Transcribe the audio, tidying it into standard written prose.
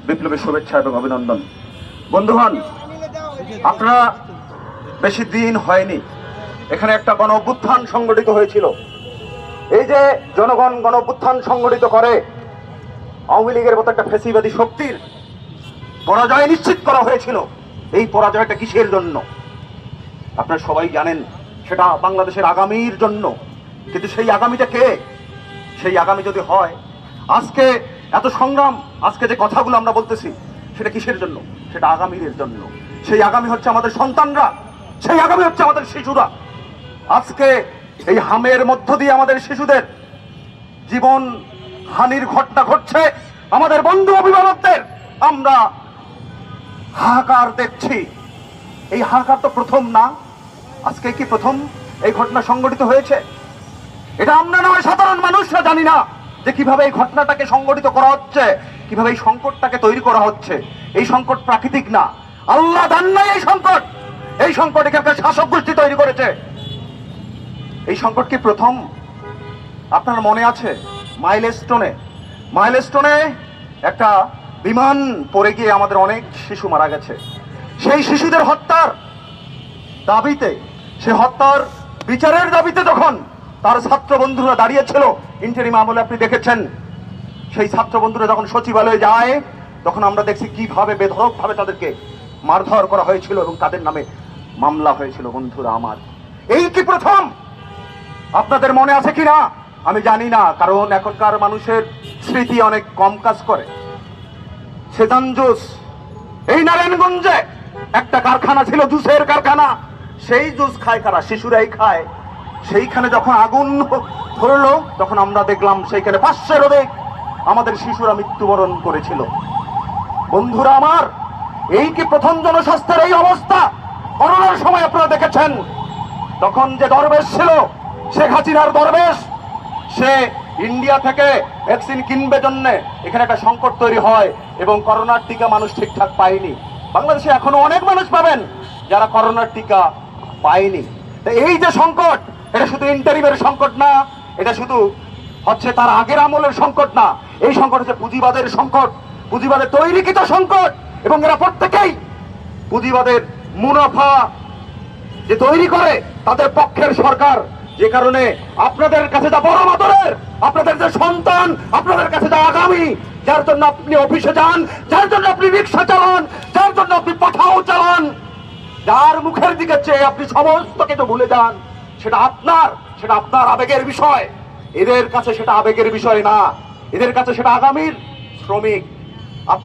বিপ্লবী শুভেচ্ছা এবং অভিনন্দন। বন্ধুগণ, আপনারা বেশি দিন হয়নি এখানে একটা গণ অভ্যুত্থান সংগঠিত হয়েছিল। এই যে জনগণ গণ অভ্যুত্থান সংগঠিত করে আওয়ামী লীগের মতো একটা ফ্যাসিবাদী শক্তির পরাজয় নিশ্চিত করা হয়েছিল। এই পরাজয়টা কিসের জন্য আপনারা সবাই জানেন, সেটা বাংলাদেশের আগামীর জন্য। কিন্তু সেই আগামীটা কে? সেই আগামী যদি হয়, আজকে এত সংগ্রাম, আজকে যে কথাগুলো আমরা বলতেছি, সেটা কিসের জন্য? সেটা আগামীর জন্য। সেই আগামী হচ্ছে আমাদের সন্তানরা, সেই আগামী হচ্ছে আমাদের শিশুরা। আজকে এই হামের মধ্য দিয়ে আমাদের শিশুদের জীবন হানির ঘটনা ঘটছে। আমাদের বন্ধু অভিভাবকদের আমরা হাহাকার দেখছি। এই হাহাকার তো প্রথম না, আজকে কি প্রথম এই ঘটনা সংঘটিত হয়েছে? এটা আমরা নয়, সাধারণ মানুষরা জানি না যে কিভাবে এই ঘটনাটাকে সংগঠিত করা হচ্ছে, কিভাবে এই সংকটটাকে তৈরি করা হচ্ছে। এই সংকট প্রাকৃতিক না, আল্লাহ দান নাই এই সংকট। এই সংকট এখানে শাসক গোষ্ঠী তৈরি করেছে। এই সংকট কি প্রথম? আপনার মনে আছে মাইলস্টোনে একটা বিমান পড়ে গিয়ে আমাদের অনেক শিশু মারা গেছে। সেই শিশুদের হত্যার দাবিতে, সে হত্যার বিচারের দাবিতে যখন তার ছাত্র বন্ধুরা দাঁড়িয়েছিল, ইন্টারিম আমলে আপনি দেখেছেন, সেই ছাত্র বন্ধুরা যখন সচিবালয়ে যায়, তখন আমরা দেখছি কিভাবে বেধড়কভাবে তাদেরকে মারধর করা হয়েছিল এবং তাদের নামে মামলা হয়েছিল। বন্ধুরা আমার, এই কি প্রথম? আপনাদের মনে আছে কিনা আমি জানি না, কারণ এখনকার মানুষের স্মৃতি অনেক কম কাজ করে। সেজান জুস, এই নারায়ণগঞ্জে একটা কারখানা ছিল, জুসের কারখানা। সেই জুস খায় কারা? শিশুরাই খায়। সেইখানে যখন আগুন ধরলো, তখন আমরা দেখলাম সেইখানে 500-এর অধিক আমাদের শিশুরা মৃত্যুবরণ করেছিল। বন্ধুরা আমার, এই কি প্রথম জনস্বাস্থ্যের এই অবস্থা? করোনার সময় আপনারা দেখেছেন, তখন যে দরবেশ ছিল, শেখ হাসিনার দরবেশ, সে ইন্ডিয়া থেকে ভ্যাকসিন কিনবে জন্য এখানে একটা সংকট তৈরি হয় এবং করোনার টিকা মানুষ ঠিকঠাক পায়নি। বাংলাদেশে এখনো অনেক মানুষ পাবেন যারা করোনার টিকা পায়নি। এই যে সংকট, এটা শুধু ইন্টারিমের সংকট না, এটা শুধু হচ্ছে তার আগের আমলের সংকট না। এই সংকট হচ্ছে পুঁজিবাদের সংকট, পুঁজিবাদের তৈরিকৃত সংকট। এবং এরা প্রত্যেকেই পুঁজিবাদের মুনাফা যে তৈরি করে তাদের পক্ষের সরকার। যে কারণে আপনাদের কাছে যা বড় মাতরের, আপনাদের যে সন্তান, আপনাদের কাছে যা আগামী, যার জন্য আপনি অফিসে যান, যার জন্য আপনি রিক্সা চালান, যার জন্য আপনি পাঠাও চালান, যার মুখের দিকে চেয়ে আপনি সমস্ত কিছু ভুলে যান, সেটা আপনার আবেগের বিষয়। এদের কাছে সেটা আবেগের বিষয় না, এদের কাছে সেটা আগামীর শ্রমিক।